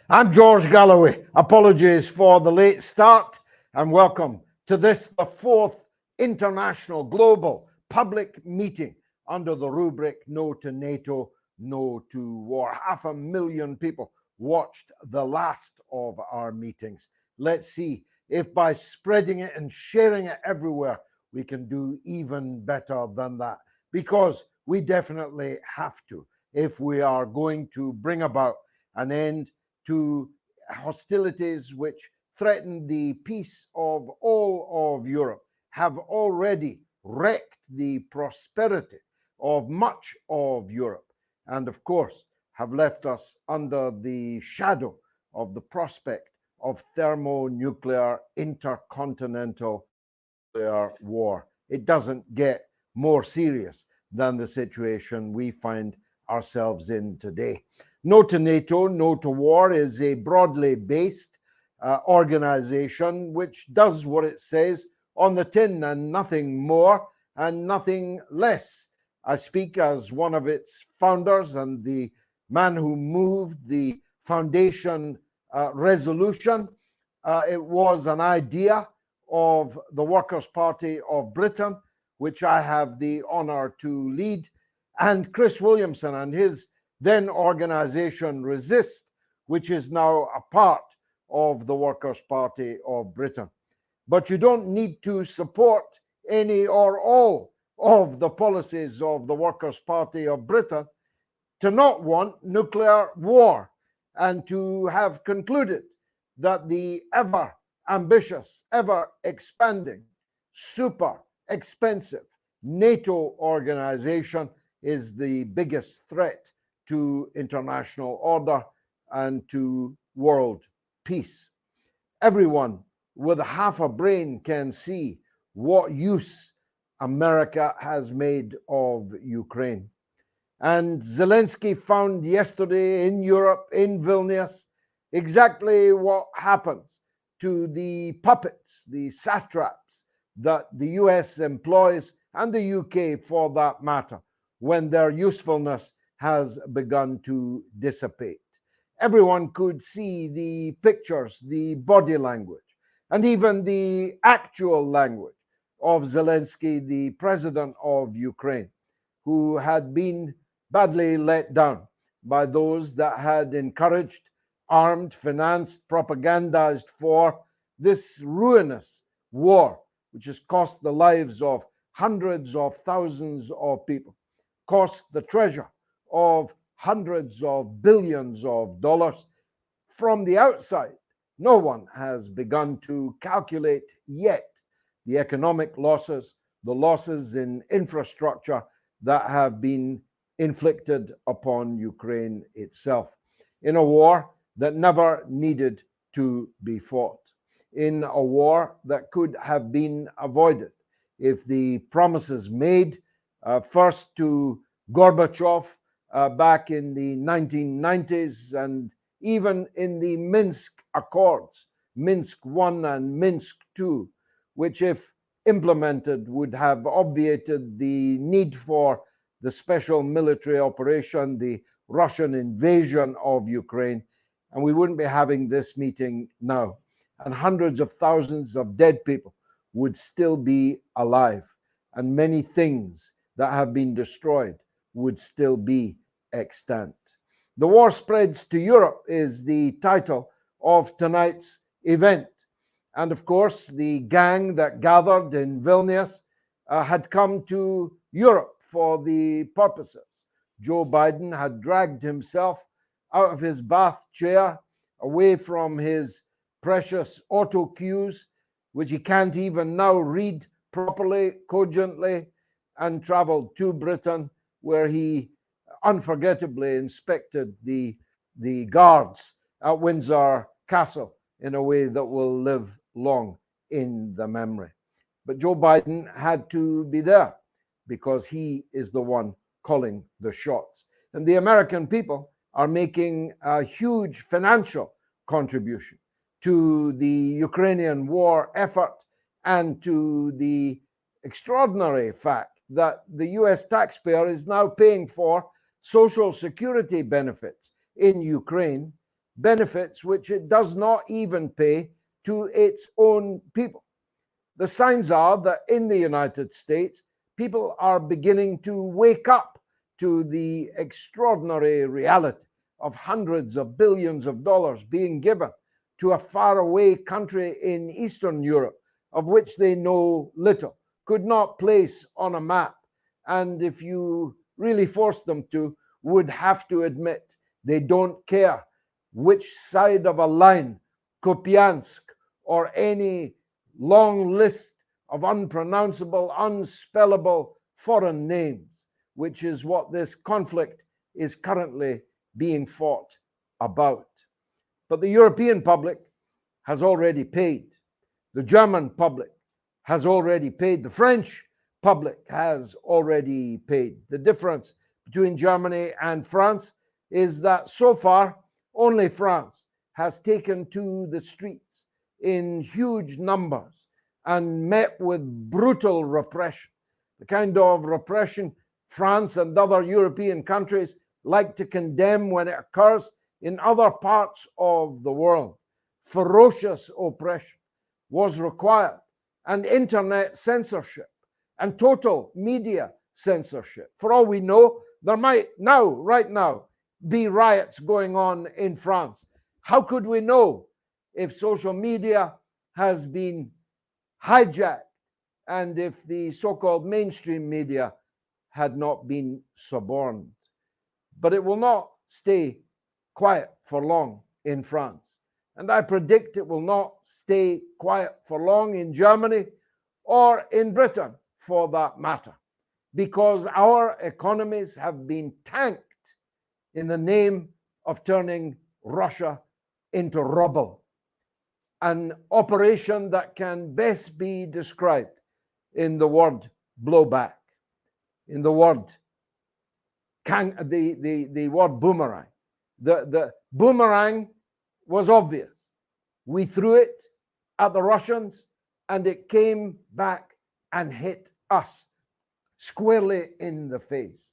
I'm George Galloway. Apologies for the late start and welcome to this, the fourth international global public meeting under the rubric No to NATO, No to War. 500,000 people watched the last of our meetings. Let's see if by spreading it and sharing it everywhere, we can do even better than that, because we definitely have to if we are going to bring about an end to hostilities which threaten the peace of all of Europe, have already wrecked the prosperity of much of Europe, and of course have left us under the shadow of the prospect of thermonuclear intercontinental nuclear war. It doesn't get more serious than the situation we find ourselves in today. No to NATO, No to War is a broadly based organization which does what it says on the tin and nothing more and nothing less. I speak as one of its founders and the man who moved the foundation resolution. It was an idea of the Workers' Party of Britain, which I have the honor to lead, and Chris Williamson and his then organization Resist, which is now a part of the Workers' Party of Britain. But you don't need to support any or all of the policies of the Workers' Party of Britain to not want nuclear war and to have concluded that the ever ambitious, ever expanding, super expensive NATO organization is the biggest threat to international order and to world peace. Everyone with half a brain can see what use America has made of Ukraine. And Zelensky found yesterday in Europe, in Vilnius, exactly what happens to the puppets, the satraps that the US employs, and the UK for that matter, when their usefulness has begun to dissipate. Everyone could see the pictures, the body language, and even the actual language of Zelensky, the president of Ukraine, who had been badly let down by those that had encouraged, armed, financed, propagandized for this ruinous war, which has cost the lives of hundreds of thousands of people, cost the treasure of hundreds of billions of dollars. From the outside, no one has begun to calculate yet the economic losses, the losses in infrastructure that have been inflicted upon Ukraine itself in a war that never needed to be fought, in a war that could have been avoided if the promises made first to Gorbachev back in the 1990s and even in the Minsk Accords, Minsk I and Minsk II, which, if implemented, would have obviated the need for the special military operation, the Russian invasion of Ukraine, and we wouldn't be having this meeting now. And hundreds of thousands of dead people would still be alive, and many things that have been destroyed would still be extant. The War Spreads to Europe is the title of tonight's event. And of course, the gang that gathered in Vilnius had come to Europe for the purposes. Joe Biden had dragged himself out of his bath chair, away from his precious auto cues, which he can't even now read properly, cogently, and traveled to Britain, where he unforgettably inspected the guards at Windsor Castle in a way that will live long in the memory. But Joe Biden had to be there because he is the one calling the shots. And the American people are making a huge financial contribution to the Ukrainian war effort and to the extraordinary fact that the US taxpayer is now paying for social security benefits in Ukraine benefits which it does not even pay to its own people. The signs are that in the United States, people are beginning to wake up to the extraordinary reality of hundreds of billions of dollars being given to a faraway country in Eastern Europe, of which they know little, could not place on a map, and if you really forced them to, would have to admit they don't care which side of a line, Kupiansk, or any long list of unpronounceable, unspellable foreign names, which is what this conflict is currently being fought about. But the European public has already paid. The German public has already paid. The French public has already paid. The difference between Germany and France is that so far only France has taken to the streets in huge numbers and met with brutal repression, the kind of repression France and other European countries like to condemn when it occurs in other parts of the world. Ferocious oppression was required, and internet censorship and total media censorship. For all we know, there might now, right now, be riots going on in France. How could we know if social media has been hijacked and if the so-called mainstream media had not been suborned? But it will not stay quiet for long in France. And I predict it will not stay quiet for long in Germany or in Britain, for that matter, because our economies have been tanked in the name of turning Russia into rubble. An operation that can best be described in the word blowback, in the word the word boomerang. The boomerang was obvious. We threw it at the Russians and it came back and hit us squarely in the face.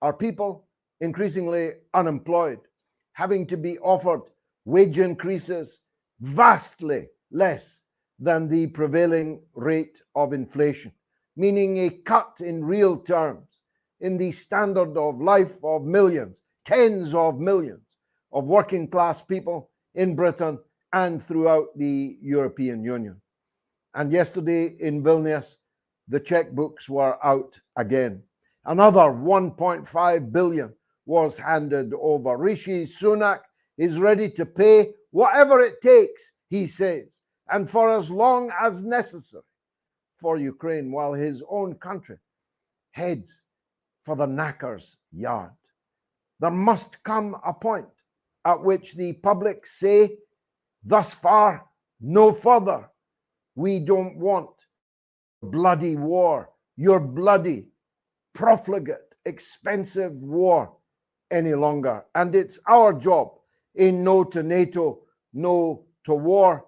Our people, increasingly unemployed, having to be offered wage increases vastly less than the prevailing rate of inflation, meaning a cut in real terms in the standard of life of millions, tens of millions of working class people in Britain and throughout the European Union. And yesterday in Vilnius, the checkbooks were out again. Another 1.5 billion was handed over. Rishi Sunak is ready to pay whatever it takes, he says, and for as long as necessary for Ukraine, while his own country heads for the knacker's yard. There must come a point at which the public say, thus far, no further. We don't want bloody war, your bloody, profligate, expensive war any longer. And it's our job in No to NATO, No to War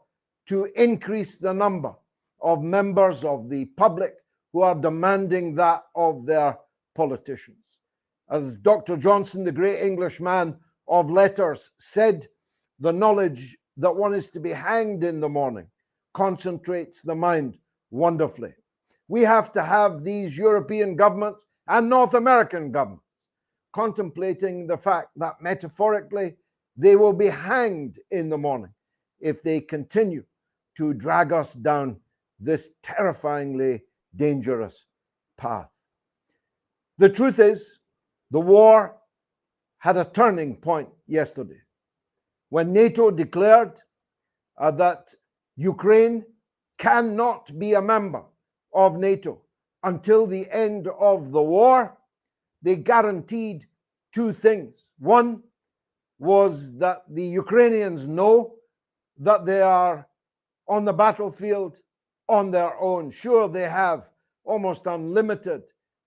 to increase the number of members of the public who are demanding that of their politicians. As Dr. Johnson, the great English man of letters, said, the knowledge that one is to be hanged in the morning concentrates the mind wonderfully. We have to have these European governments and North American governments contemplating the fact that metaphorically they will be hanged in the morning if they continue to drag us down this terrifyingly dangerous path. The truth is, the war had a turning point yesterday when NATO declared that Ukraine cannot be a member of NATO until the end of the war. They guaranteed two things. One was that the Ukrainians know that they are on the battlefield on their own. Sure, they have almost unlimited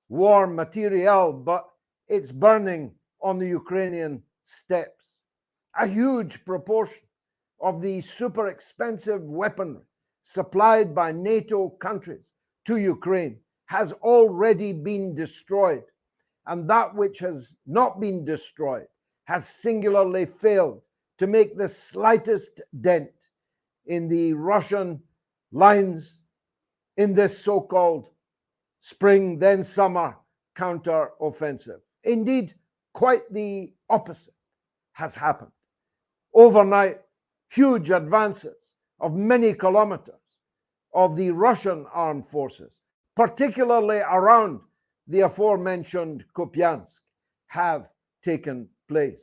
war material, but it's burning on the Ukrainian steppes. A huge proportion of the super expensive weaponry supplied by NATO countries to Ukraine has already been destroyed, and that which has not been destroyed has singularly failed to make the slightest dent in the Russian lines in this so-called spring, then summer counter-offensive. Indeed, quite the opposite has happened. Overnight, huge advances of many kilometers of the Russian armed forces, particularly around the aforementioned Kupiansk, have taken place.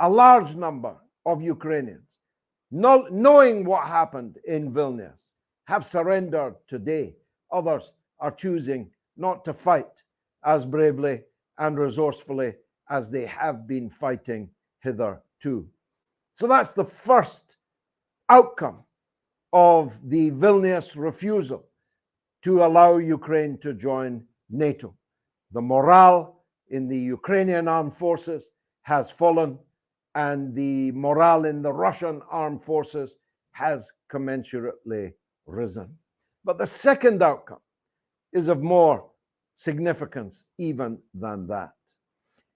A large number of Ukrainians, knowing what happened in Vilnius, have surrendered today. Others are choosing not to fight as bravely and resourcefully as they have been fighting hitherto. So that's the first outcome of the Vilnius refusal to allow Ukraine to join NATO. The morale in the Ukrainian armed forces has fallen, and the morale in the Russian armed forces has commensurately risen. But the second outcome is of more significance even than that.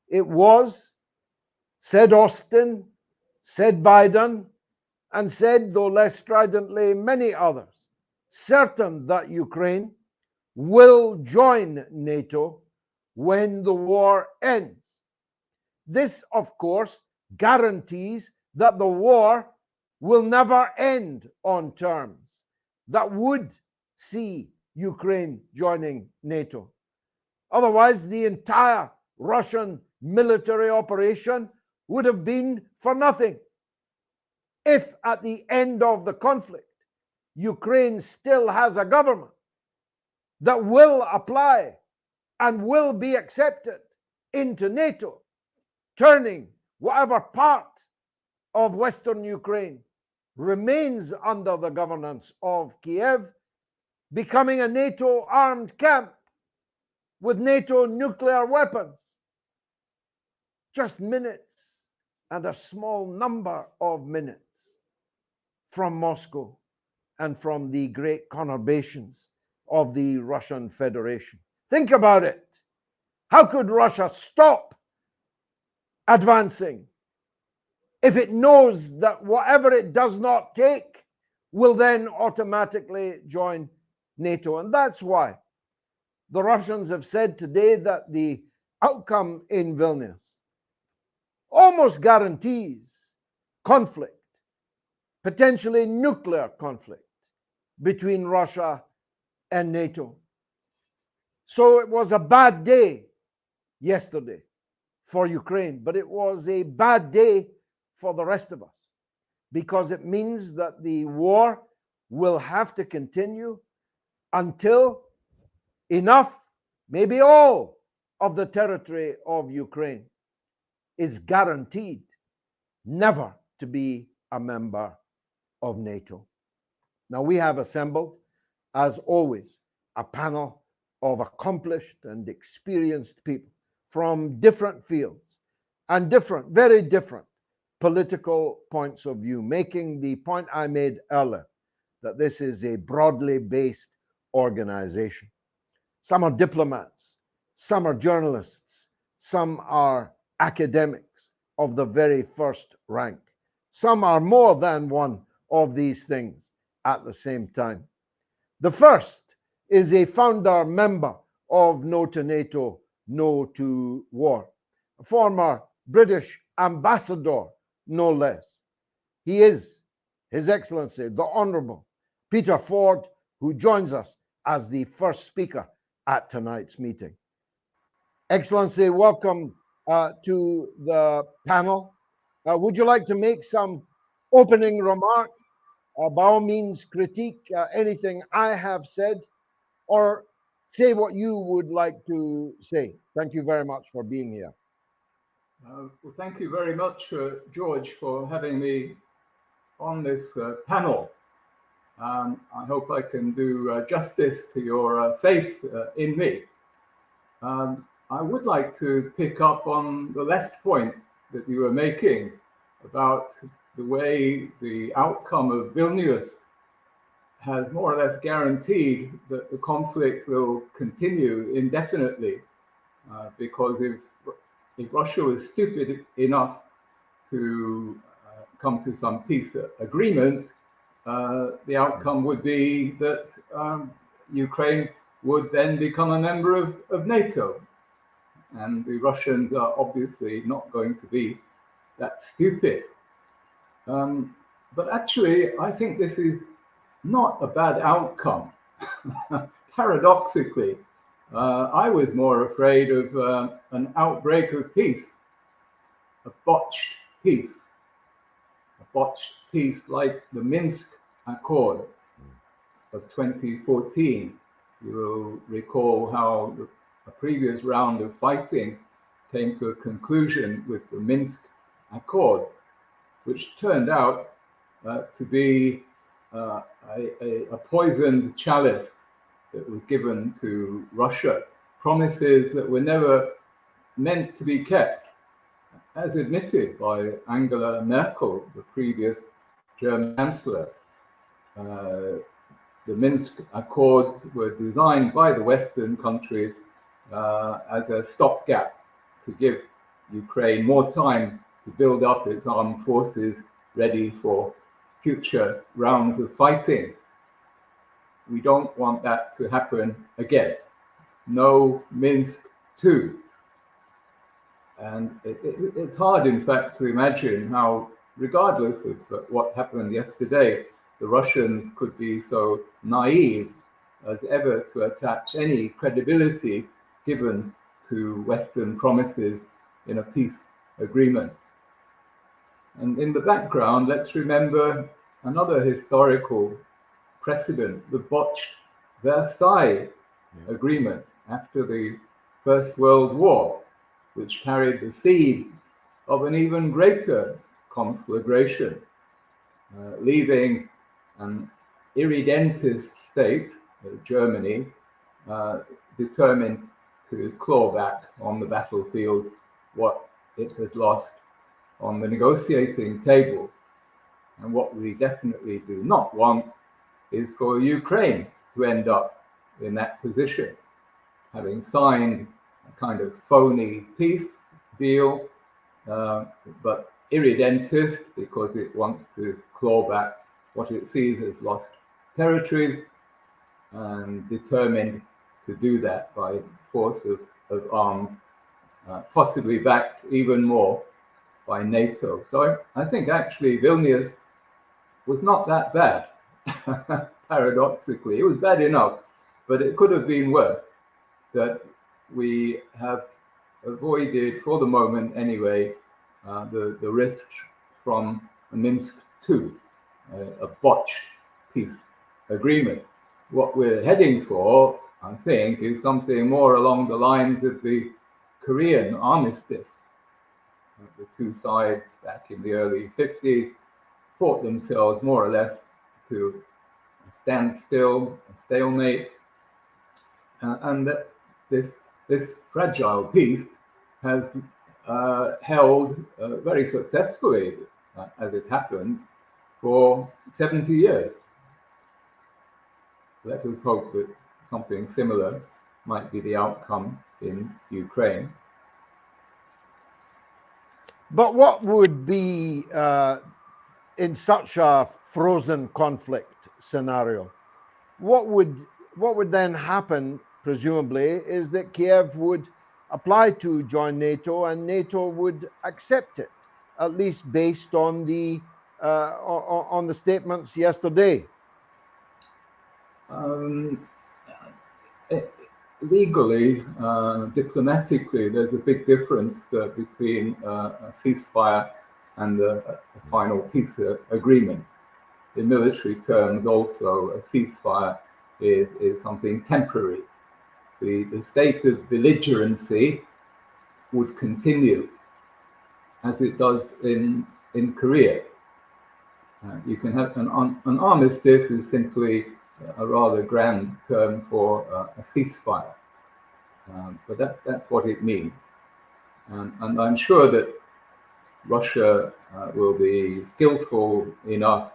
It was, said Austin, said Biden, and said, though less stridently, many others, certain that Ukraine will join NATO when the war ends. This, of course, guarantees that the war will never end on terms that would see Ukraine joining NATO. Otherwise, the entire Russian military operation would have been for nothing. If at the end of the conflict, Ukraine still has a government that will apply and will be accepted into NATO, turning whatever part of Western Ukraine remains under the governance of Kiev, becoming a NATO armed camp with NATO nuclear weapons, just minutes and a small number of minutes from Moscow and from the great conurbations of the Russian Federation. Think about it. How could Russia stop advancing if it knows that whatever it does not take will then automatically join NATO? And that's why the Russians have said today that the outcome in Vilnius almost guarantees conflict, potentially nuclear conflict, between Russia and NATO. So it was a bad day yesterday for Ukraine, but it was a bad day for the rest of us, because it means that the war will have to continue until enough, maybe all, of the territory of Ukraine is guaranteed never to be a member of NATO. Now, we have assembled, as always, a panel of accomplished and experienced people from different fields and different, very different political points of view, making the point I made earlier, that this is a broadly based organization. Some are diplomats, some are journalists, some are academics of the very first rank. Some are more than one of these things at the same time. The first is a founder member of No2Nato, No to War, a former British ambassador, no less. He is His Excellency, the Honourable Peter Ford, who joins us as the first speaker at tonight's meeting. Excellency, welcome to the panel. Would you like to make some opening remarks? By all means, critique anything I have said, or say what you would like to say. Thank you very much for being here. Well, thank you very much, George, for having me on this panel. I hope I can do justice to your faith in me. I would like to pick up on the last point that you were making about the way the outcome of Vilnius has more or less guaranteed that the conflict will continue indefinitely, because if Russia was stupid enough to come to some peace agreement, the outcome would be that Ukraine would then become a member of NATO. And the Russians are obviously not going to be that stupid. But actually, I think this is not a bad outcome. Paradoxically, I was more afraid of an outbreak of peace, a botched peace like the Minsk Accords of 2014. You will recall how a previous round of fighting came to a conclusion with the Minsk Accords, which turned out to be a poisoned chalice that was given to Russia, promises that were never meant to be kept, as admitted by Angela Merkel, the previous German Chancellor. The Minsk Accords were designed by the Western countries as a stopgap to give Ukraine more time to build up its armed forces ready for future rounds of fighting. We don't want that to happen again. No Minsk II. And it's hard, in fact, to imagine how, regardless of what happened yesterday, the Russians could be so naive as ever to attach any credibility given to Western promises in a peace agreement. And in the background, let's remember another historical precedent, the botched Versailles Agreement after the First World War, which carried the seed of an even greater conflagration, leaving an irredentist state, Germany, determined to claw back on the battlefield what it had lost on the negotiating table. And what we definitely do not want is for Ukraine to end up in that position, having signed a kind of phony peace deal, but irredentist because it wants to claw back what it sees as lost territories, and determined to do that by force of arms, possibly backed even more by NATO. So I think actually Vilnius was not that bad, paradoxically. It was bad enough, but it could have been worse. That we have avoided, for the moment anyway, the risks from Minsk II, a botched peace agreement. What we're heading for, I think, is something more along the lines of the Korean armistice. The two sides back in the early 50s fought themselves more or less to a standstill, a stalemate, and that this fragile peace has held very successfully, as it happens, for 70 years. Let us hope that something similar might be the outcome in Ukraine. But what would be, in such a frozen conflict scenario, what would then happen, presumably, is that Kiev would apply to join NATO and NATO would accept it, at least based on the statements yesterday. Legally, diplomatically, there's a big difference between a ceasefire and a final peace agreement. In military terms, also, a ceasefire is something temporary. The state of belligerency would continue as it does in Korea. You can have an armistice is simply a rather grand term for a ceasefire, but that's what it means. And I'm sure that Russia will be skillful enough.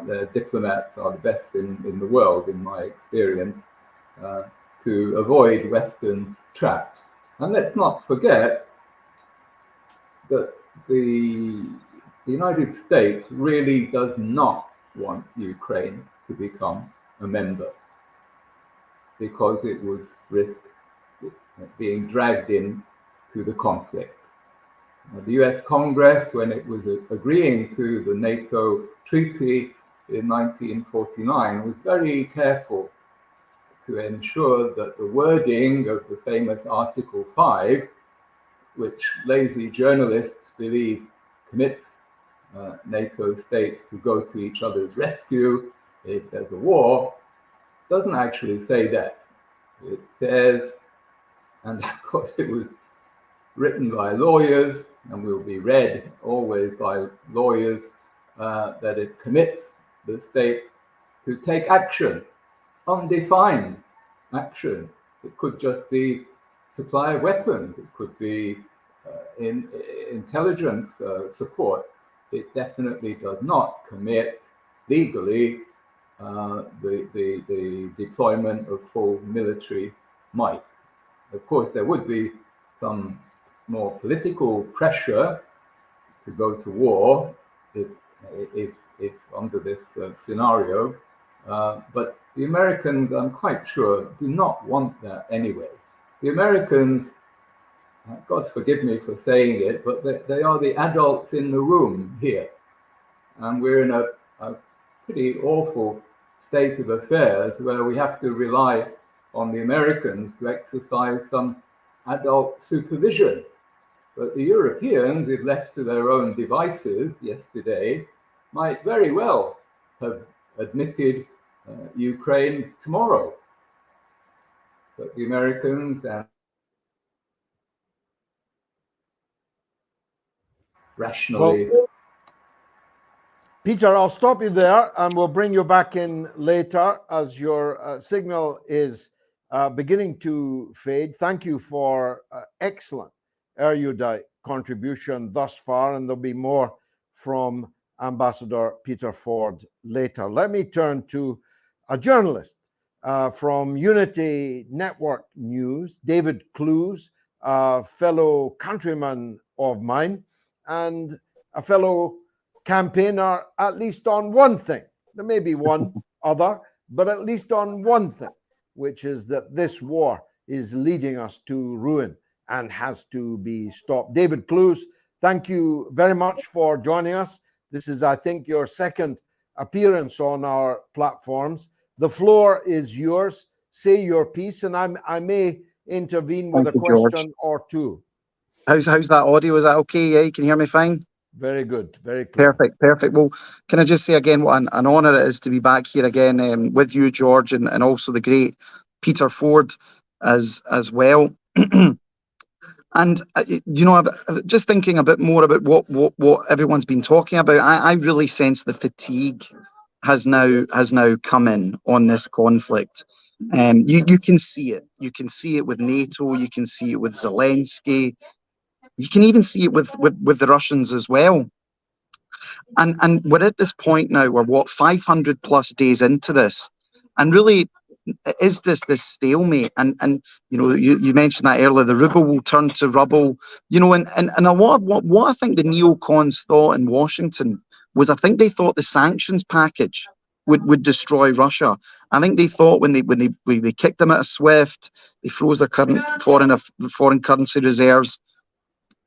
Their diplomats are the best in the world, in my experience, to avoid Western traps. And let's not forget that the United States really does not want Ukraine to become a member, because it would risk being dragged in to the conflict. The US Congress, when it was agreeing to the NATO treaty in 1949, was very careful to ensure that the wording of the famous Article 5, which lazy journalists believe commits NATO states to go to each other's rescue if there's a war, doesn't actually say that. It says, and of course it was written by lawyers and will be read always by lawyers, that it commits the states to take action, undefined action. It could just be supply of weapons, it could be intelligence support. It definitely does not commit legally the deployment of full military might. Of course, there would be some more political pressure to go to war if under this scenario, but the Americans, I'm quite sure, do not want that anyway. The Americans, God forgive me for saying it, but they are the adults in the room here. And we're in a pretty awful state of affairs where we have to rely on the Americans to exercise some adult supervision. But the Europeans, if left to their own devices yesterday, might very well have admitted Ukraine tomorrow. But the Americans and rationally. Well, Peter, I'll stop you there and we'll bring you back in later as your signal is beginning to fade. Thank you for excellent erudite contribution thus far, and there'll be more from Ambassador Peter Ford later. Let me turn to a journalist from Unity Network News, David Clues, a fellow countryman of mine and a fellow campaigner, at least on one thing. There may be one other, but at least on one thing, which is that this war is leading us to ruin and has to be stopped. David Clues, thank you very much for joining us. This is, I think, your second appearance on our platforms. The floor is yours. Say your piece, and I may intervene with a question or two. How's that audio? Is that okay? Yeah, you can hear me fine? Very good. Very clear. Perfect. Well, can I just say again what an honour it is to be back here again with you, George, and also the great Peter Ford as well. And I'm just thinking a bit more about what everyone's been talking about. I really sense the fatigue has now come in on this conflict. You can see it. You can see it with NATO. You can see it with Zelensky. You can even see it with the Russians as well. And we're at this point now, we're 500 plus days into this, and really is this stalemate? And you mentioned that earlier, the ruble will turn to rubble, and a lot of what I think the neocons thought in Washington was, I think they thought the sanctions package would destroy Russia. I think they thought when they kicked them out of SWIFT, they froze their current foreign currency reserves.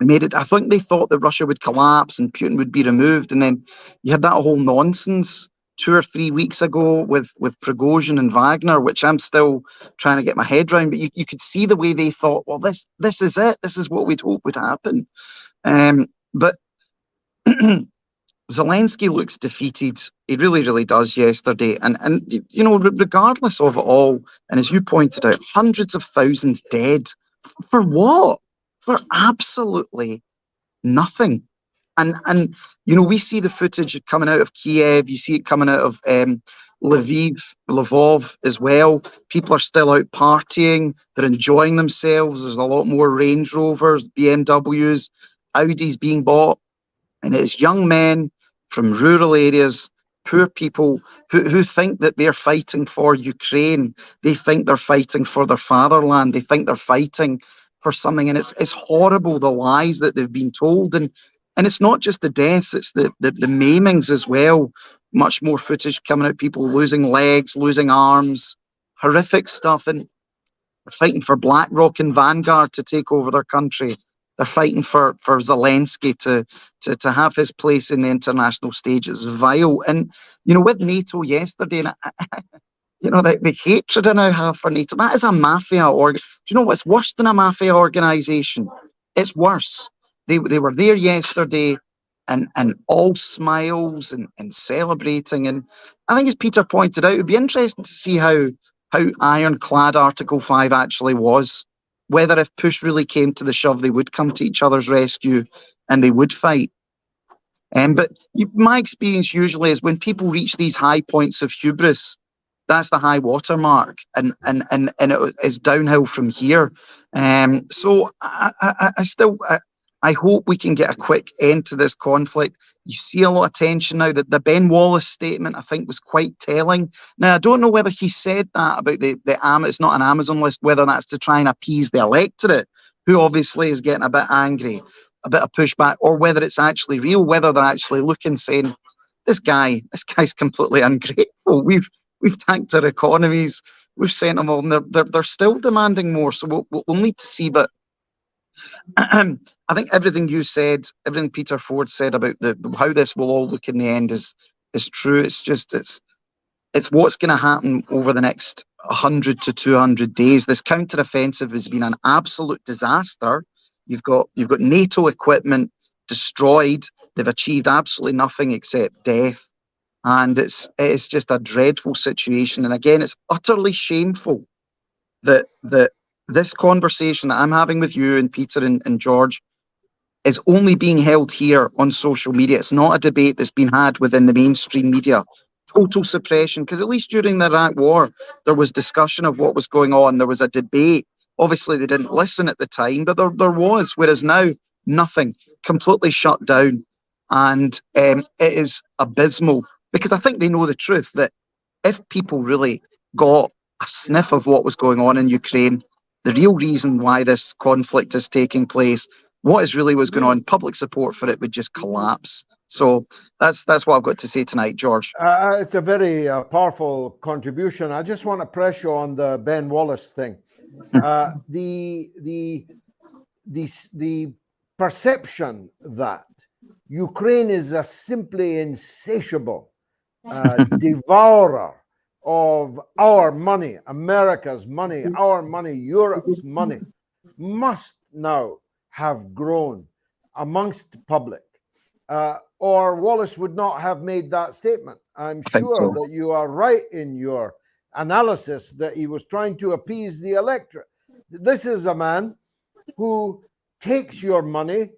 I think they thought that Russia would collapse and Putin would be removed. And then you had that whole nonsense 2 or 3 weeks ago with Prigozhin and Wagner, which I'm still trying to get my head around. But you could see the way they thought, well, this is it. This is what we'd hope would happen. But Zelensky looks defeated. He really, really does yesterday. And regardless of it all, and as you pointed out, hundreds of thousands dead. For what? For absolutely nothing. And we see the footage coming out of Kiev. You see it coming out of Lvov as well. People are still out partying. They're enjoying themselves. There's a lot more Range Rovers, BMWs, Audis being bought. And it's young men from rural areas, poor people who think that they're fighting for Ukraine. They think they're fighting for their fatherland. They think they're fighting for something, and it's horrible, the lies that they've been told. And And it's not just the deaths, it's the maimings as well. Much more footage coming out, people losing legs, losing arms, horrific stuff. And they're fighting for BlackRock and Vanguard to take over their country. They're fighting for Zelensky to have his place in the international stage. It's vile. And, with NATO yesterday, and the hatred I now have for NATO, that is a mafia. Do you know what's worse than a mafia organisation? It's worse. They were there yesterday and all smiles and celebrating. And I think, as Peter pointed out, it would be interesting to see how ironclad Article 5 actually was. Whether if push really came to the shove, they would come to each other's rescue and they would fight. But my experience usually is when people reach these high points of hubris, that's the high water mark, and it is downhill from here. So I hope we can get a quick end to this conflict. You see a lot of tension now. That the Ben Wallace statement, I think, was quite telling. Now, I don't know whether he said that about it's not an Amazon list, whether that's to try and appease the electorate, who obviously is getting a bit angry, a bit of pushback, or whether it's actually real, whether they're actually looking, saying, this guy's completely ungrateful. We've tanked our economies, we've sent them all, and they're still demanding more. So we'll need to see. But I think everything you said, everything Peter Ford said about how this will all look in the end is true. It's what's going to happen over the next 100 to 200 days. This counter-offensive has been an absolute disaster. You've got NATO equipment destroyed. They've achieved absolutely nothing except death. And it's just a dreadful situation. And again, it's utterly shameful that this conversation that I'm having with you and Peter and George is only being held here on social media. It's not a debate that's been had within the mainstream media. Total suppression, because at least during the Iraq War, there was discussion of what was going on. There was a debate. Obviously, they didn't listen at the time, but there was, whereas now, nothing, completely shut down. And it is abysmal, because I think they know the truth, that if people really got a sniff of what was going on in Ukraine, the real reason why this conflict is taking place, what is really was going on, public support for it would just collapse. So that's what I've got to say tonight, George. It's a very powerful contribution. I just want to press you on the Ben Wallace thing. The perception that Ukraine is a simply insatiable devourer of our money, America's money, our money, Europe's money, must now have grown amongst the public, or Wallace would not have made that statement. I'm sure that you are right in your analysis that he was trying to appease the electorate. This is a man who takes your money,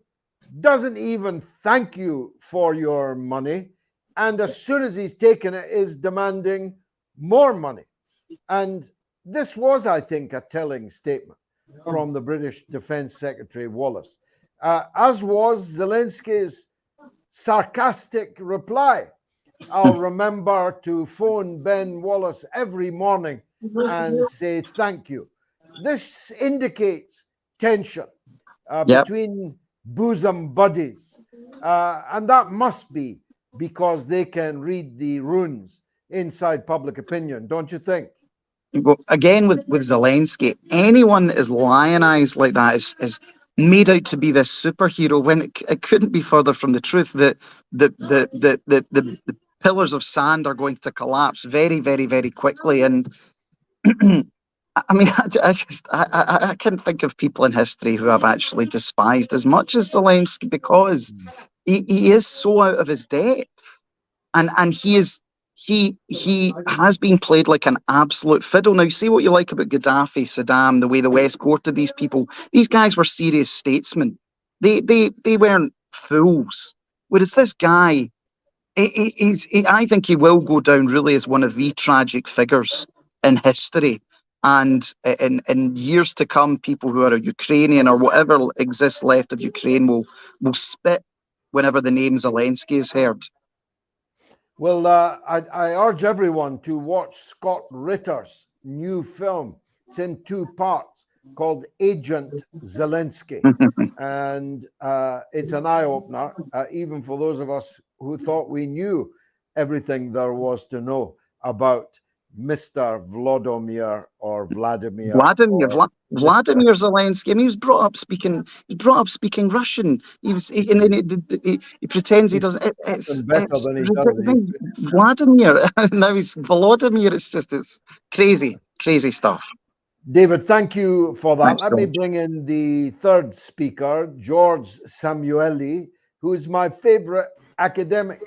doesn't even thank you for your money, and as soon as he's taken it, is demanding more money. And this was, I think, a telling statement from the British Defense Secretary Wallace, as was Zelensky's sarcastic reply. I'll remember to phone Ben Wallace every morning and say thank you. This indicates tension between bosom buddies, and that must be because they can read the runes inside public opinion, don't you think? Well, again, with Zelensky, anyone that is lionized like that is made out to be this superhero, when it couldn't be further from the truth. That the pillars of sand are going to collapse very, very, very quickly. And I mean, I can't think of people in history who have actually despised as much as Zelensky, because he is so out of his depth, and he has been played like an absolute fiddle. Now, say what you like about Gaddafi, Saddam, the way the West courted these people. These guys were serious statesmen. They weren't fools. Whereas this guy, I think he will go down really as one of the tragic figures in history. And in years to come, people who are a Ukrainian or whatever exists left of Ukraine will spit whenever the name Zelensky is heard. Well, I urge everyone to watch Scott Ritter's new film. It's in 2 parts. called Agent Zelensky. And it's an eye-opener, even for those of us who thought we knew everything there was to know about Mr. Vladimir or Vladimir. Vladimir, or Vladimir Zelensky. I mean, he was brought up speaking. He brought up speaking Russian. He pretends he doesn't. It's better than he does. Vladimir. Now he's Volodymyr. It's crazy, crazy stuff. David, thank you for that. Thanks, Let me George. bring in the third speaker, George Samueli, who is my favorite academic.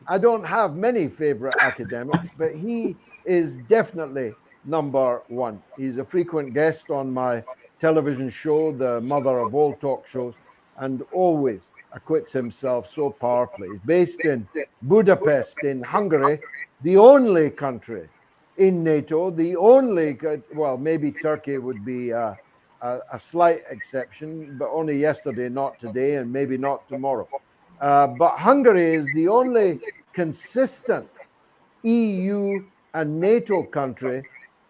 I don't have many favorite academics, but he is definitely number one. He's a frequent guest on my television show, the mother of all talk shows, and always acquits himself so powerfully. He's based in Budapest in Hungary, the only country in NATO, the only, well, maybe Turkey would be a slight exception, but only yesterday, not today, and maybe not tomorrow. But Hungary is the only consistent EU and NATO country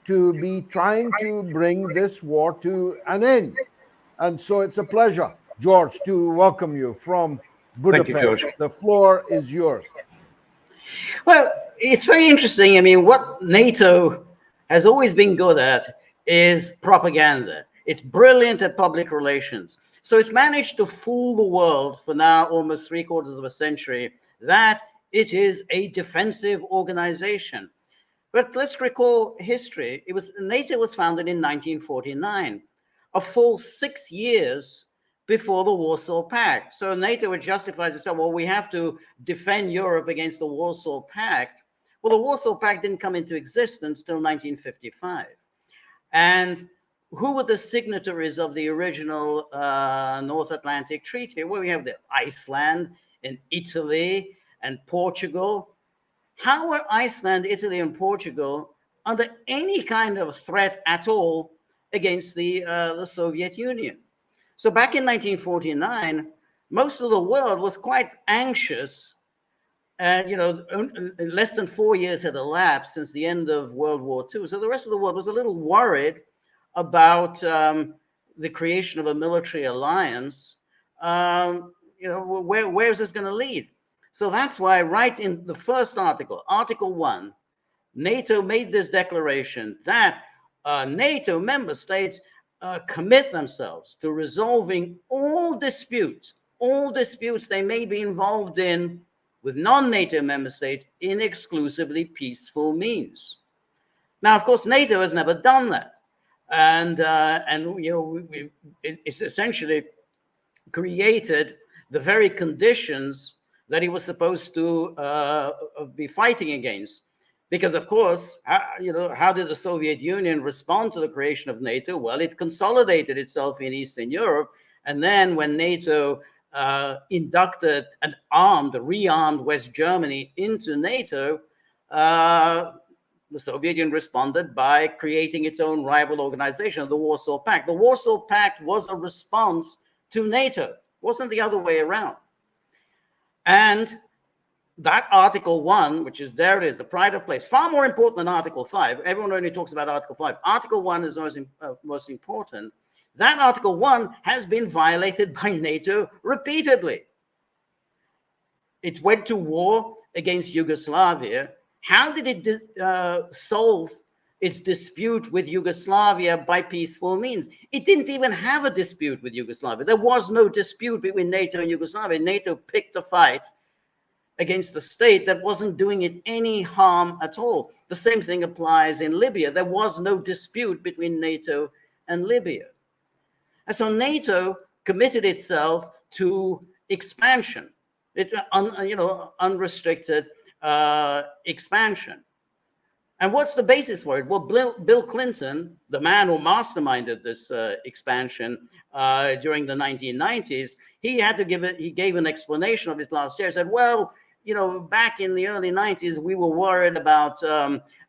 to be trying to bring this war to an end. And so it's a pleasure, George, to welcome you from Budapest. Thank you, George. The floor is yours. Well, it's very interesting. I mean, what NATO has always been good at is propaganda. It's brilliant at public relations. So it's managed to fool the world for now almost 3/4 of a century that it is a defensive organization. But let's recall history. NATO was founded in 1949, a full 6 years before the Warsaw Pact. So NATO justifies itself, well, we have to defend Europe against the Warsaw Pact. Well, the Warsaw Pact didn't come into existence till 1955. And who were the signatories of the original North Atlantic Treaty? Well, we have Iceland and Italy and Portugal. How were Iceland, Italy, and Portugal under any kind of threat at all against the Soviet Union? So back in 1949, most of the world was quite anxious. And, less than 4 years had elapsed since the end of World War II. So the rest of the world was a little worried about the creation of a military alliance. Where is this going to lead? So that's why right in the first article, Article 1, NATO made this declaration that NATO member states commit themselves to resolving all disputes they may be involved in with non-NATO member states in exclusively peaceful means. Now, of course, NATO has never done that. And it's essentially created the very conditions that he was supposed to be fighting against. Because, of course, how did the Soviet Union respond to the creation of NATO? Well, it consolidated itself in Eastern Europe. And then when NATO inducted and rearmed West Germany into NATO, the Soviet Union responded by creating its own rival organization, the Warsaw Pact. The Warsaw Pact was a response to NATO. It wasn't the other way around. And that Article 1, which is, there it is, the pride of place, far more important than Article 5. Everyone only talks about Article 5. Article 1 is most important. That Article 1 has been violated by NATO repeatedly. It went to war against Yugoslavia. How did it solve its dispute with Yugoslavia by peaceful means? It didn't even have a dispute with Yugoslavia. There was no dispute between NATO and Yugoslavia. NATO picked a fight against a state that wasn't doing it any harm at all. The same thing applies in Libya. There was no dispute between NATO and Libya. And so NATO committed itself to expansion, unrestricted expansion. And what's the basis for it? Well, Bill Clinton, the man who masterminded this expansion during the 1990s, he gave an explanation of his last year. He said, well, back in the early 90s, we were worried about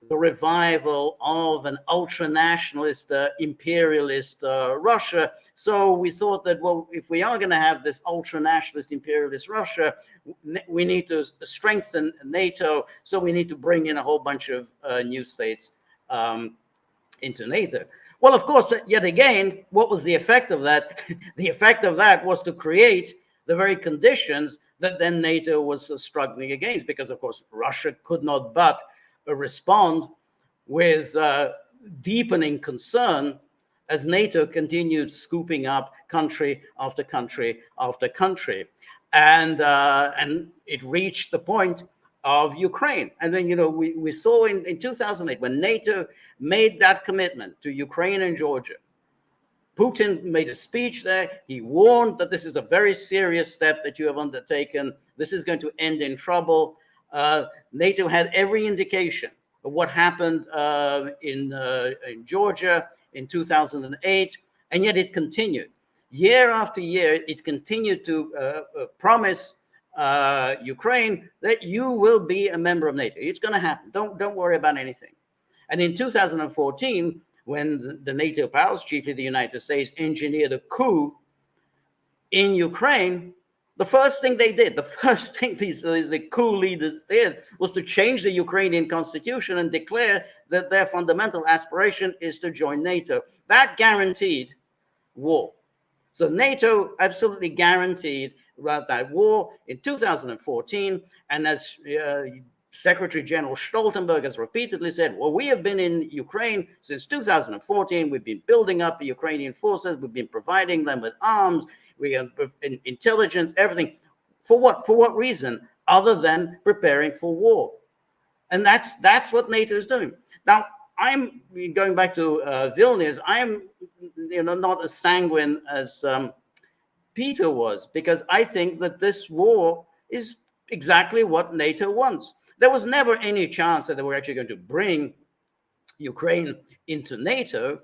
the revival of an ultra-nationalist, imperialist Russia. So we thought that, well, if we are going to have this ultra-nationalist, imperialist Russia, we need to strengthen NATO. So we need to bring in a whole bunch of new states into NATO. Well, of course, yet again, what was the effect of that? The effect of that was to create the very conditions that then NATO was struggling against, because, of course, Russia could not but respond with deepening concern as NATO continued scooping up country after country after country. And it reached the point of Ukraine. And then, we saw in 2008, when NATO made that commitment to Ukraine and Georgia, Putin made a speech there. He warned that this is a very serious step that you have undertaken. This is going to end in trouble. NATO had every indication of what happened in Georgia in 2008, and yet it continued. Year after year, it continued to promise Ukraine that you will be a member of NATO. It's going to happen. Don't worry about anything. And in 2014, when the NATO powers, chiefly the United States, engineered a coup in Ukraine, the first thing they did, the first thing the coup leaders did, was to change the Ukrainian constitution and declare that their fundamental aspiration is to join NATO. That guaranteed war. So NATO absolutely guaranteed that war in 2014. And as Secretary General Stoltenberg has repeatedly said, well, we have been in Ukraine since 2014. We've been building up the Ukrainian forces. We've been providing them with arms. We have intelligence, everything. For what? For what reason? Other than preparing for war. And that's what NATO is doing. Now, I'm going back to Vilnius. I'm not as sanguine as Peter was, because I think that this war is exactly what NATO wants. There was never any chance that they were actually going to bring Ukraine into NATO,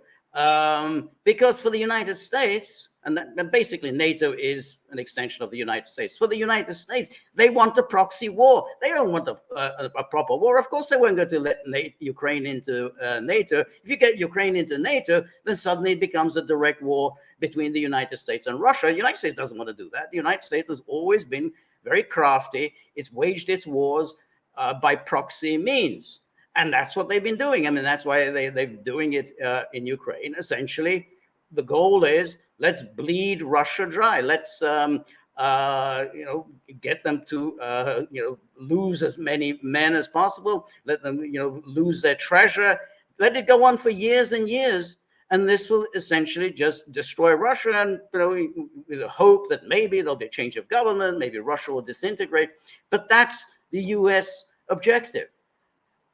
because for the United States, and basically NATO is an extension of the United States. For the United States, they want a proxy war. They don't want a proper war. Of course, they weren't going to let Ukraine into NATO. If you get Ukraine into NATO, then suddenly it becomes a direct war between the United States and Russia. The United States doesn't want to do that. The United States has always been very crafty. It's waged its wars by proxy means. And that's what they've been doing. I mean, that's why they're doing it in Ukraine. Essentially, the goal is, let's bleed Russia dry. Let's, get them to, lose as many men as possible. Let them, lose their treasure. Let it go on for years and years. And this will essentially just destroy Russia, and with the hope that maybe there'll be a change of government, maybe Russia will disintegrate. But that's the U.S. objective.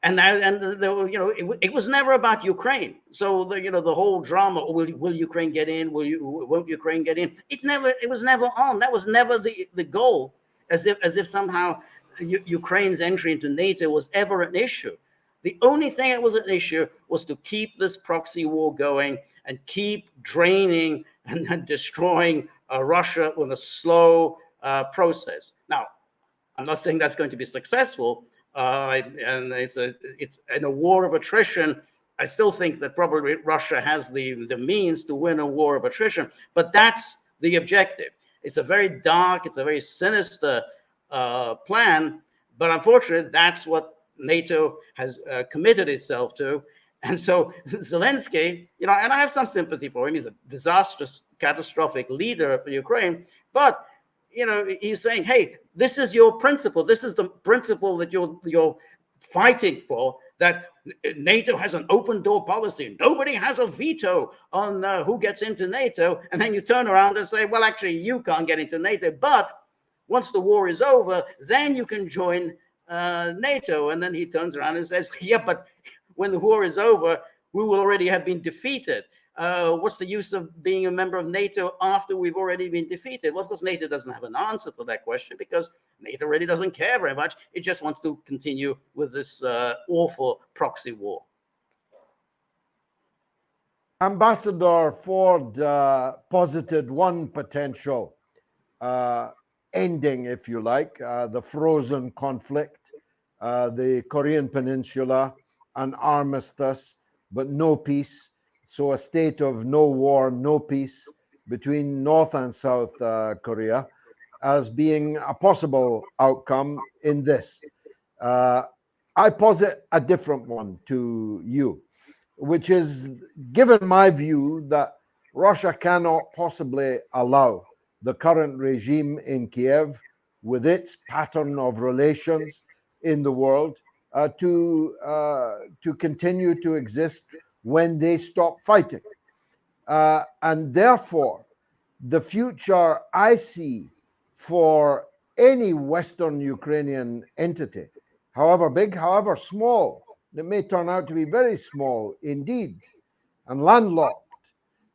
And it was never about Ukraine. So the whole drama, will Ukraine get in? Won't Ukraine get in? It was never on. That was never the goal. As if somehow Ukraine's entry into NATO was ever an issue. The only thing that was an issue was to keep this proxy war going and keep draining and destroying Russia with a slow process. Now, I'm not saying that's going to be successful. And it's in a war of attrition. I still think that probably Russia has the means to win a war of attrition, but that's the objective. It's a very dark, it's a very sinister plan, but unfortunately, that's what NATO has committed itself to. And so Zelensky, and I have some sympathy for him. He's a disastrous, catastrophic leader of Ukraine, but he's saying, hey, this is your principle. This is the principle that you're fighting for, that NATO has an open door policy. Nobody has a veto on who gets into NATO. And then you turn around and say, well, actually, you can't get into NATO. But once the war is over, then you can join NATO. And then he turns around and says, yeah, but when the war is over, we will already have been defeated. What's the use of being a member of NATO after we've already been defeated? Well, of course, NATO doesn't have an answer to that question, because NATO really doesn't care very much. It just wants to continue with this awful proxy war. Ambassador Ford posited one potential ending, if you like, the frozen conflict, the Korean Peninsula, an armistice, but no peace. So a state of no war, no peace between North and South Korea as being a possible outcome in this. I posit a different one to you. which is given my view that Russia cannot possibly allow the current regime in Kiev, with its pattern of relations in the world, to continue to exist when they stop fighting. And therefore, the future I see for any Western Ukrainian entity, however big, however small, it may turn out to be very small indeed and landlocked.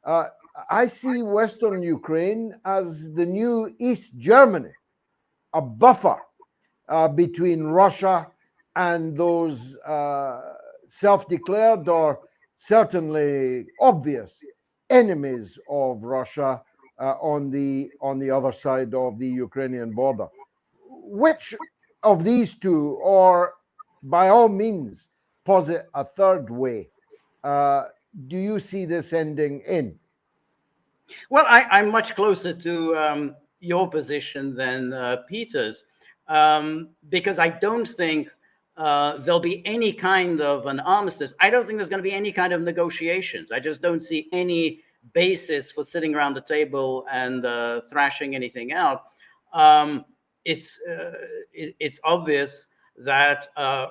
I see Western Ukraine as the new East Germany, a buffer between Russia and those self-declared or certainly obvious enemies of Russia on the other side of the Ukrainian border. Which of these two, or by all means, posit a third way, do you see this ending in? Well, I'm much closer to your position than Peter's, because I don't think there'll be any kind of an armistice. I don't think there's going to be any kind of negotiations. I just don't see any basis for sitting around the table and thrashing anything out. It's obvious that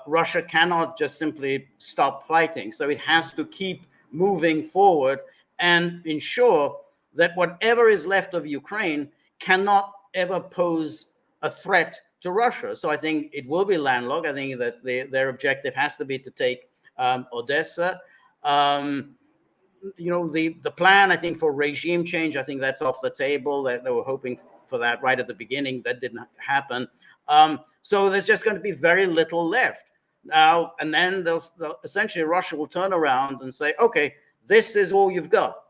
Russia cannot just simply stop fighting. So it has to keep moving forward and ensure that whatever is left of Ukraine cannot ever pose a threat to Russia. So I think it will be landlocked. I think that their objective has to be to take Odessa. The plan, I think, for regime change, I think that's off the table. They were hoping for that right at the beginning. That didn't happen. So there's just going to be very little left now. And then essentially Russia will turn around and say, okay, this is all you've got.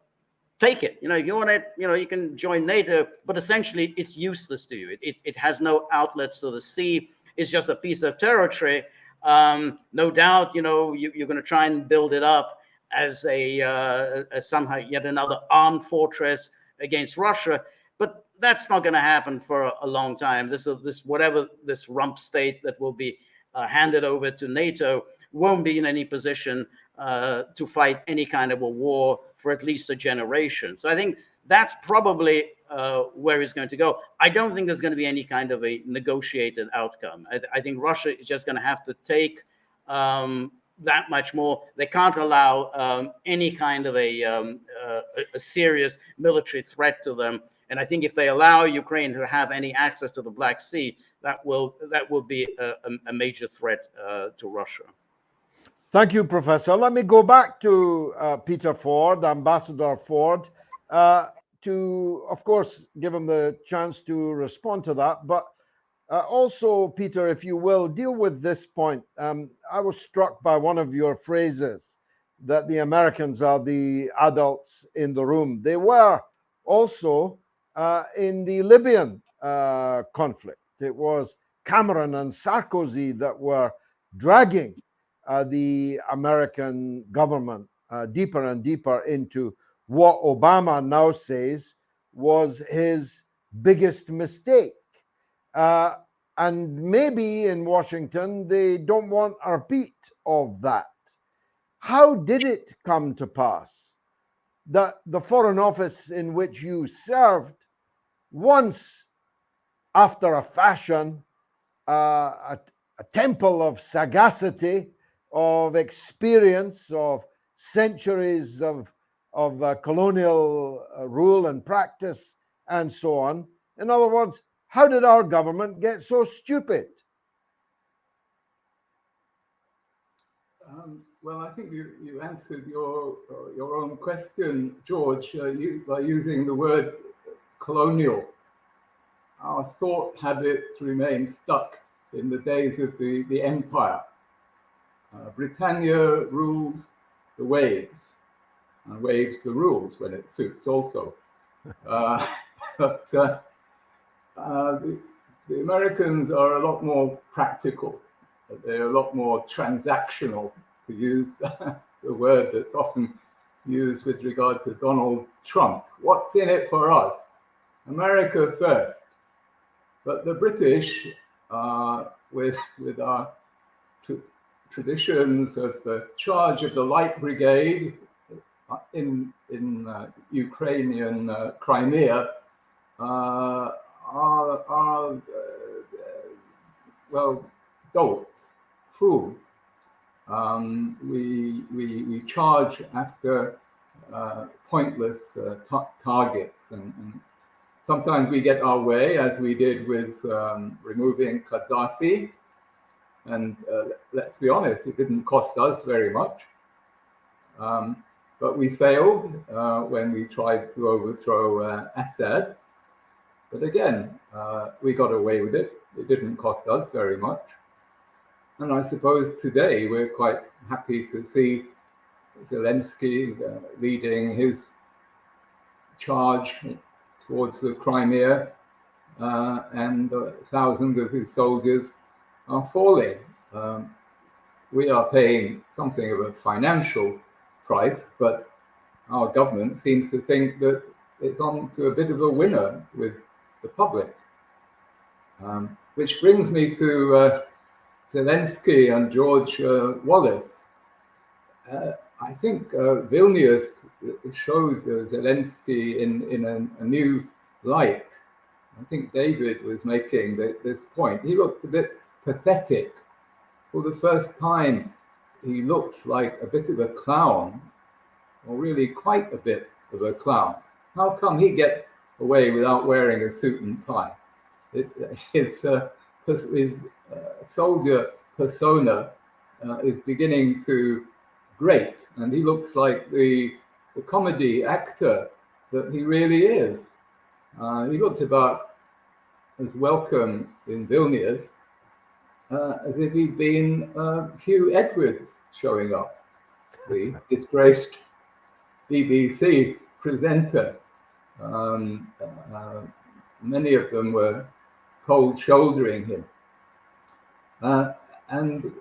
Take it. If you want it, you can join NATO, but essentially it's useless to you. It has no outlets to the sea. It's just a piece of territory. No doubt, you're going to try and build it up as as somehow yet another armed fortress against Russia, but that's not going to happen for a long time. This rump state that will be handed over to NATO won't be in any position to fight any kind of a war for at least a generation. So I think that's probably where it's going to go. I don't think there's going to be any kind of a negotiated outcome. I think Russia is just going to have to take that much more. They can't allow any kind of a serious military threat to them. And I think if they allow Ukraine to have any access to the Black Sea, that will be a major threat to Russia. Thank you, Professor. Let me go back to Peter Ford, Ambassador Ford, to, of course, give him the chance to respond to that. But also, Peter, if you will, deal with this point. I was struck by one of your phrases, that the Americans are the adults in the room. They were also in the Libyan conflict. It was Cameron and Sarkozy that were dragging the American government deeper and deeper into what Obama now says was his biggest mistake. And maybe in Washington, they don't want a repeat of that. How did it come to pass that the Foreign Office in which you served once, after a fashion, a temple of sagacity, of experience, of centuries of colonial rule and practice, and so on? In other words, how did our government get so stupid? Well, I think you answered your own question, George, by using the word colonial. Our thought habits remain stuck in the days of the empire. Britannia rules the waves, and waves the rules when it suits also. But the Americans are a lot more practical. They're a lot more transactional, to use the word that's often used with regard to Donald Trump. What's in it for us? America first. But the British, with our traditions of the charge of the Light Brigade in Ukrainian Crimea are well, dolts, fools. We charge after pointless targets, and sometimes we get our way, as we did with removing Gaddafi. And let's be honest, it didn't cost us very much. But we failed when we tried to overthrow Assad. But again, we got away with it. It didn't cost us very much. And I suppose today we're quite happy to see Zelensky leading his charge towards the Crimea, and thousands of his soldiers are falling. We are paying something of a financial price, but our government seems to think that it's on to a bit of a winner with the public. Which brings me to Zelensky and George Wallace. I think Vilnius showed Zelensky in a new light. I think David was making this point. He looked a bit pathetic. For the first time, he looked like a bit of a clown, or really quite a bit of a clown. How come he gets away without wearing a suit and tie? His soldier persona is beginning to grate, and he looks like the comedy actor that he really is. He looked about as welcome in Vilnius as if he'd been Hugh Edwards showing up, the disgraced BBC presenter. Many of them were cold-shouldering him. And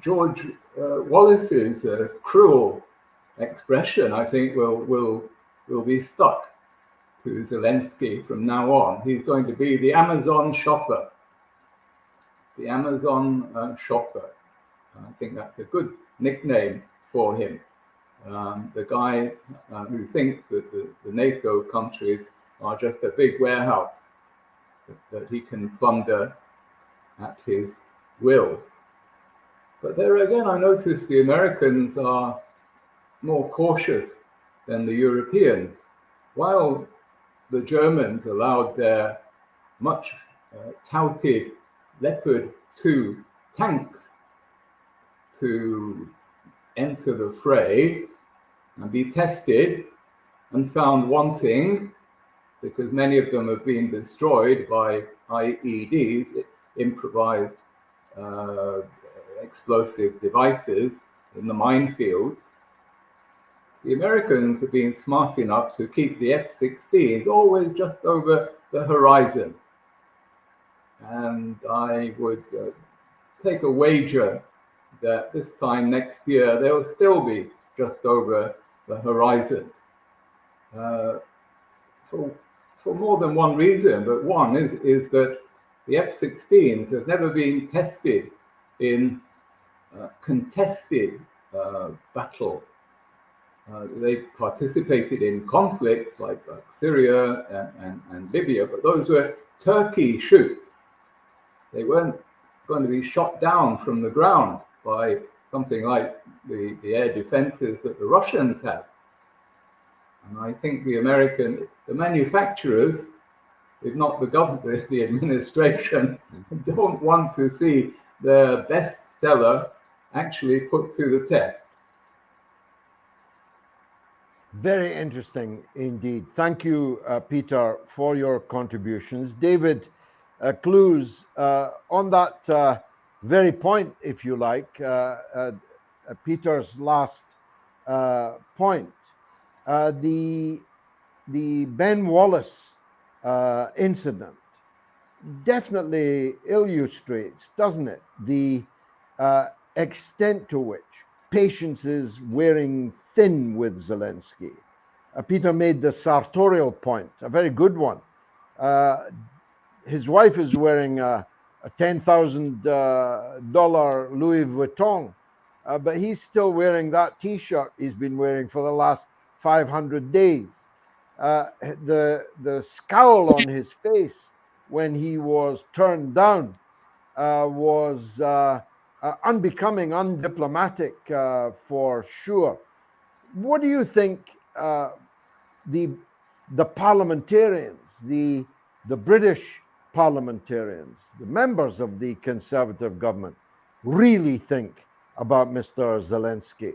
George Wallace's cruel expression, I think, will be stuck to Zelensky from now on. He's going to be the Amazon shopper. The Amazon shopper. I think that's a good nickname for him. The guy who thinks that the NATO countries are just a big warehouse that he can plunder at his will. But there again, I noticed the Americans are more cautious than the Europeans. While the Germans allowed their much touted Leopard 2 tanks to enter the fray and be tested and found wanting, because many of them have been destroyed by IEDs, improvised explosive devices in the minefields. The Americans have been smart enough to keep the F-16s always just over the horizon. And I would take a wager that this time next year they'll still be just over the horizon. For more than one reason, but one is that the F-16s have never been tested in contested battle. They participated in conflicts like Syria and Libya, but those were turkey shoots. They weren't going to be shot down from the ground by something like the air defenses that the Russians have. And I think the manufacturers, if not the government, the administration, don't want to see their bestseller actually put to the test. Very interesting indeed. Thank you, Peter, for your contributions. David Clues, on that very point, if you like, Peter's last point, the Ben Wallace incident definitely illustrates, doesn't it, the extent to which patience is wearing thin with Zelensky. Peter made the sartorial point, a very good one. His wife is wearing a $10,000 Louis Vuitton but he's still wearing that T-shirt he's been wearing for the last 500 days. The scowl on his face when he was turned down was unbecoming, undiplomatic for sure. What do you think the parliamentarians, the British parliamentarians, the members of the Conservative government really think about Mr. Zelensky?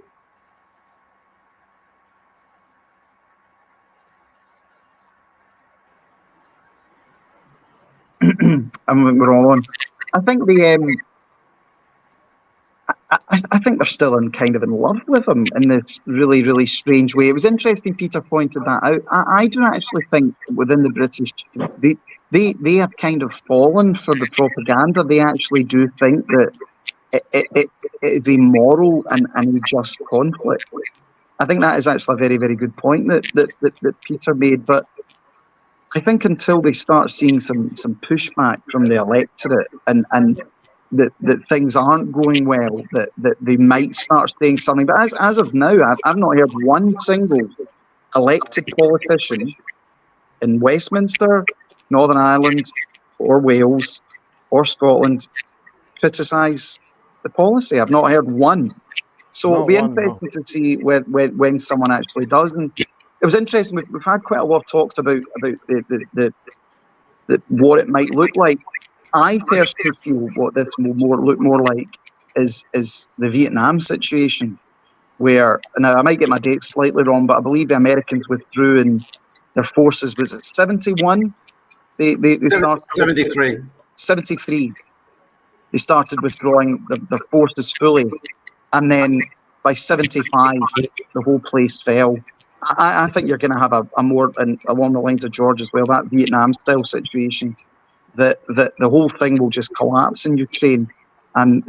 And we're all on. I think I think they're still kind of in love with him in this really, really strange way. It was interesting Peter pointed that out. I do actually think within the British, they have kind of fallen for the propaganda. They actually do think that it is a moral and a just conflict. I think that is actually a very, very good point that Peter made. But I think until they start seeing some pushback from the electorate and that things aren't going well, that they might start saying something. But as of now, I've not heard one single elected politician in Westminster, Northern Ireland, or Wales, or Scotland criticise the policy. I've not heard one. So it'll be interesting to see when someone actually does. And it was interesting. We've had quite a lot of talks about the what it might look like. I personally feel what this will look more like is the Vietnam situation, where, now I might get my dates slightly wrong, but I believe the Americans withdrew and their forces, was it 71? They started 73. 73. They started withdrawing their forces fully, and then by 75, the whole place fell. I think you're going to have a more, and along the lines of George as well, that Vietnam-style situation, that the whole thing will just collapse in Ukraine, and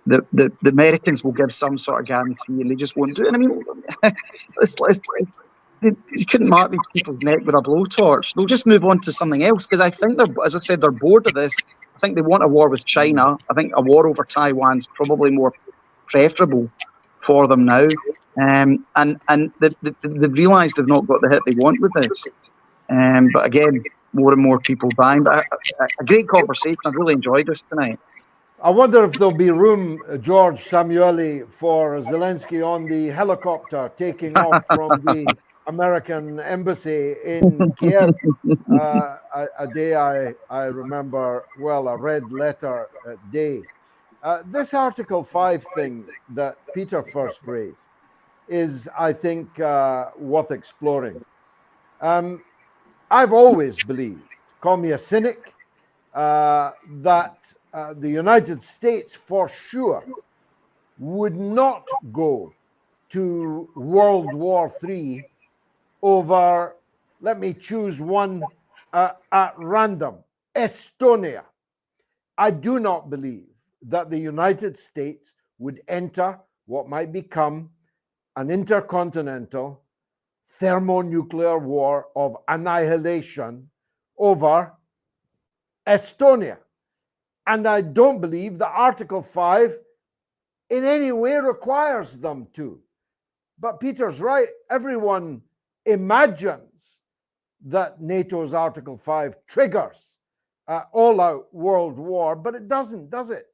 the Americans will give some sort of guarantee, and they just won't do it. And I mean, you couldn't mark these people's neck with a blowtorch. They'll just move on to something else, because I think as I said, they're bored of this. I think they want a war with China. I think a war over Taiwan's probably more preferable for them now. And they've realised they've not got the hit they want with this. But again, more and more people dying. But a great conversation. I've really enjoyed this tonight. I wonder if there'll be room, George Samueli, for Zelensky on the helicopter taking off from the American embassy in Kiev. A day I remember well, a red letter day. This Article 5 thing that Peter first raised is, I think, worth exploring. I've always believed, call me a cynic, that the United States for sure would not go to World War III over, let me choose one at random, Estonia. I do not believe that the United States would enter what might become an intercontinental thermonuclear war of annihilation over Estonia. And I don't believe that Article 5 in any way requires them to. But Peter's right. Everyone imagines that NATO's Article 5 triggers all-out world war, but it doesn't, does it?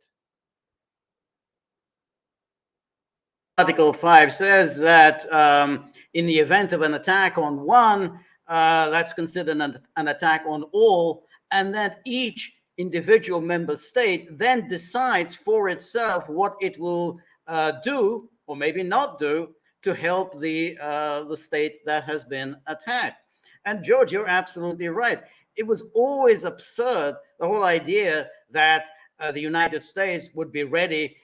Article 5 says that in the event of an attack on one, that's considered an attack on all, and that each individual member state then decides for itself what it will do or maybe not do to help the state that has been attacked. And George, you're absolutely right. It was always absurd, the whole idea that the United States would be ready.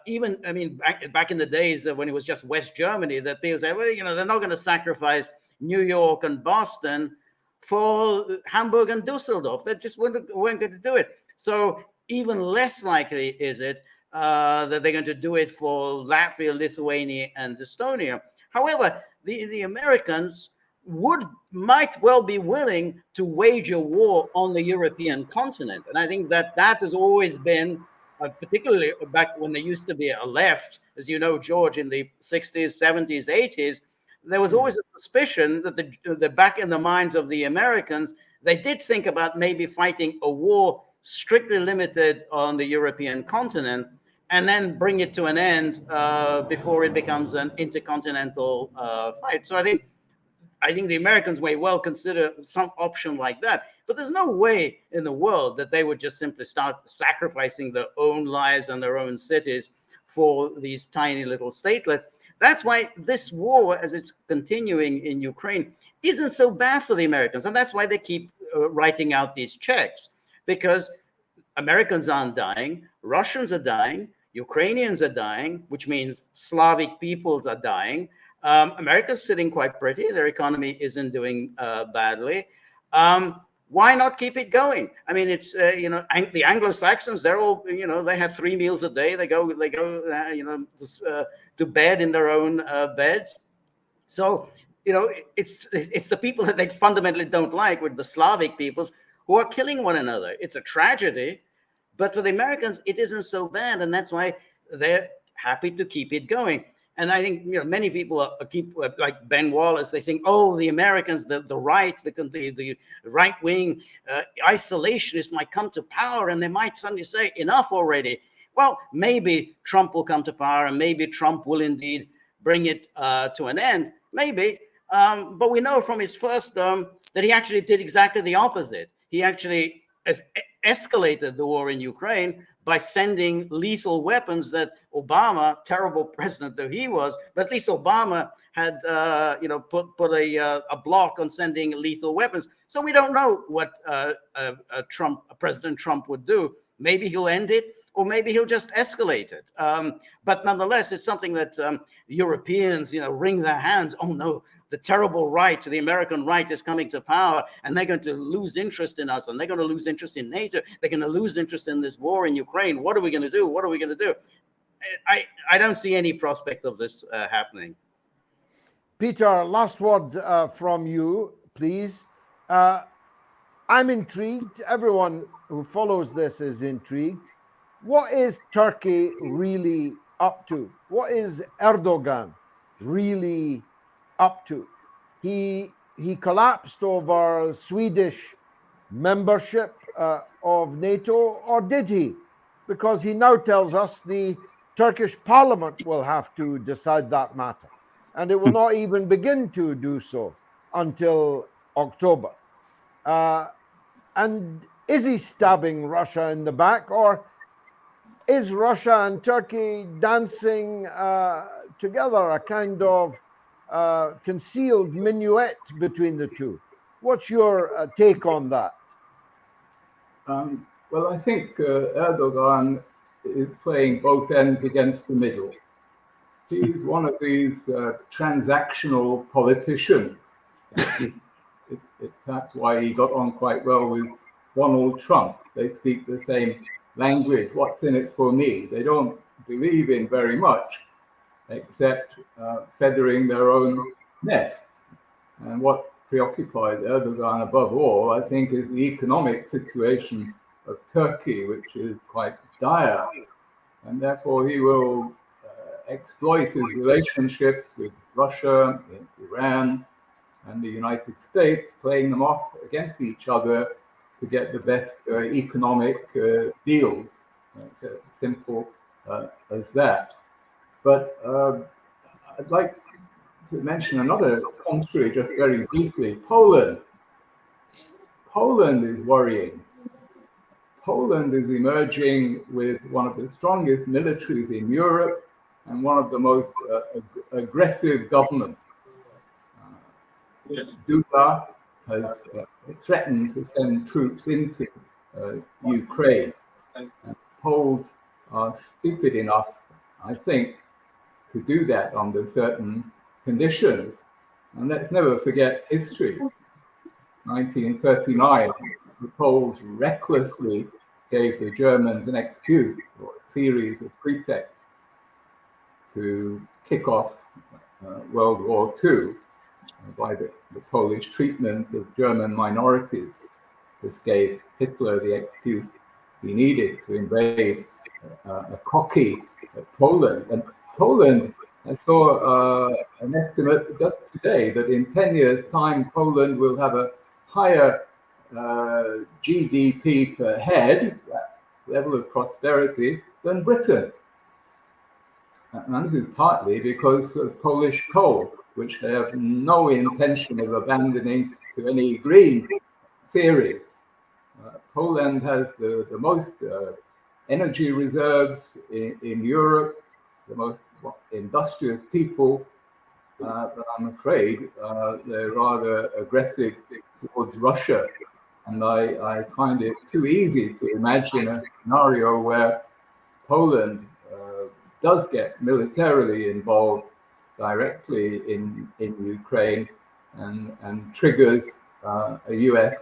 Even, I mean, back in the days when it was just West Germany, that people say, well, you know, they're not going to sacrifice New York and Boston for Hamburg and Dusseldorf. They just weren't going to do it. So even less likely is it that they're going to do it for Latvia, Lithuania, and Estonia. However, the Americans might well be willing to wage a war on the European continent. And I think that has always been particularly back when there used to be a left, as you know, George, in the 60s, 70s, 80s, there was always a suspicion that the back in the minds of the Americans, they did think about maybe fighting a war strictly limited on the European continent and then bring it to an end before it becomes an intercontinental fight. So I think the Americans may well consider some option like that. But there's no way in the world that they would just simply start sacrificing their own lives and their own cities for these tiny little statelets. That's why this war, as it's continuing in Ukraine, isn't so bad for the Americans. And that's why they keep writing out these checks, because Americans aren't dying, Russians are dying, Ukrainians are dying, which means Slavic peoples are dying. America's sitting quite pretty. Their economy isn't doing badly. Why not keep it going? I mean, it's the Anglo-Saxons. They're all they have 3 meals a day. They go to bed in their own beds. So it's the people that they fundamentally don't like, with the Slavic peoples, who are killing one another. It's a tragedy, but for the Americans, it isn't so bad, and that's why they're happy to keep it going. And I think many people keep like Ben Wallace. They think, oh, the Americans, the right, the right wing isolationists might come to power, and they might suddenly say, enough already. Well, maybe Trump will come to power, and maybe Trump will indeed bring it to an end. Maybe, but we know from his first term that he actually did exactly the opposite. He actually escalated the war in Ukraine by sending lethal weapons that Obama, terrible president though he was, but at least Obama had put a block on sending lethal weapons. So we don't know what President Trump would do. Maybe he'll end it, or maybe he'll just escalate it. But nonetheless, it's something that Europeans, wring their hands. Oh no, the terrible right, the American right, is coming to power, and they're going to lose interest in us, and they're going to lose interest in NATO. They're going to lose interest in this war in Ukraine. What are we going to do? What are we going to do? I don't see any prospect of this happening. Peter, last word from you, please. I'm intrigued. Everyone who follows this is intrigued. What is Turkey really up to? What is Erdogan really up to? He collapsed over Swedish membership of NATO, or did he? Because he now tells us the Turkish parliament will have to decide that matter, and it will not even begin to do so until October. And is he stabbing Russia in the back, or is Russia and Turkey dancing together, a kind of concealed minuet between the two? What's your take on that? Well, I think Erdogan is playing both ends against the middle. He's one of these transactional politicians. That's why he got on quite well with Donald Trump. They speak the same language. What's in it for me? They don't believe in very much except feathering their own nests. And what preoccupies Erdogan above all, I think, is the economic situation of Turkey, which is quite dire. And therefore he will exploit his relationships with Russia, Iran, and the United States, playing them off against each other to get the best economic deals. It's as simple as that. But I'd like to mention another country just very briefly, Poland. Poland is worrying. Poland is emerging with one of the strongest militaries in Europe and one of the most aggressive governments. Duda has threatened to send troops into Ukraine. And Poles are stupid enough, I think, to do that under certain conditions. And let's never forget history. 1939, the Poles recklessly gave the Germans an excuse or a series of pretexts to kick off World War II by the Polish treatment of German minorities. This gave Hitler the excuse he needed to invade a cocky Poland. And Poland, I saw an estimate just today that in 10 years' time, Poland will have a higher GDP per head, that level of prosperity, than Britain. And this is partly because of Polish coal, which they have no intention of abandoning to any green theories. Poland has the most energy reserves in Europe, the most industrious people, but I'm afraid they're rather aggressive towards Russia. And I find it too easy to imagine a scenario where Poland does get militarily involved directly in Ukraine and triggers a US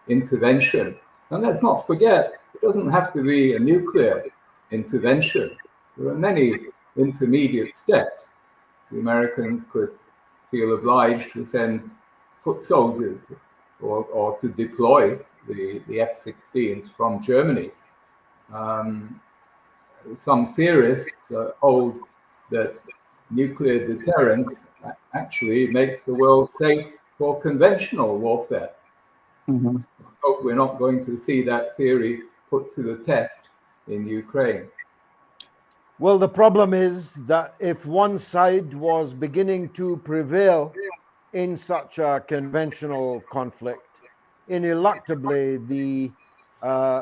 intervention. And let's not forget, it doesn't have to be a nuclear intervention. There are many intermediate steps. The Americans could feel obliged to send foot soldiers or to deploy the F-16s from Germany. Some theorists hold that nuclear deterrence actually makes the world safe for conventional warfare. Mm-hmm. I hope we're not going to see that theory put to the test in Ukraine. Well, the problem is that if one side was beginning to prevail in such a conventional conflict, ineluctably the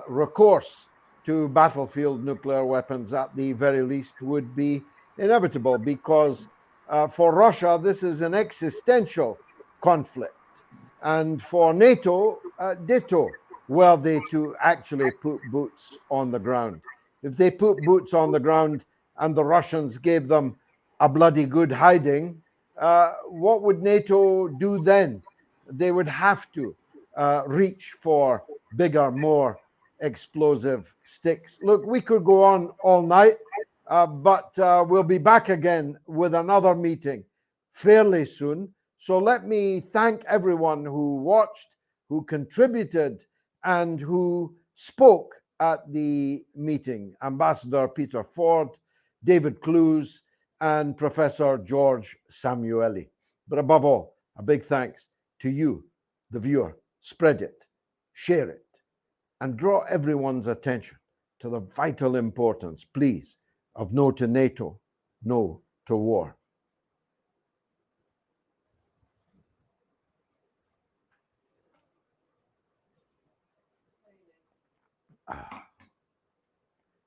recourse to battlefield nuclear weapons at the very least would be inevitable, because for Russia this is an existential conflict, and for NATO ditto, were they to actually put boots on the ground. If they put boots on the ground and the Russians gave them a bloody good hiding, what would NATO do then? They would have to reach for bigger, more explosive sticks. Look, we could go on all night, but we'll be back again with another meeting fairly soon. So let me thank everyone who watched, who contributed, and who spoke at the meeting. Ambassador Peter Ford, David Clues, and Professor George Samueli. But above all, a big thanks to you, the viewer. Spread it, share it, and draw everyone's attention to the vital importance, please, of no to NATO, no to war.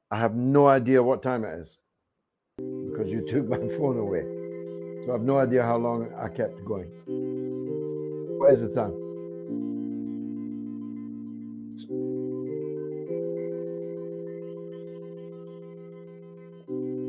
I have no idea what time it is because you took my phone away. So I have no idea how long I kept going. What is the time?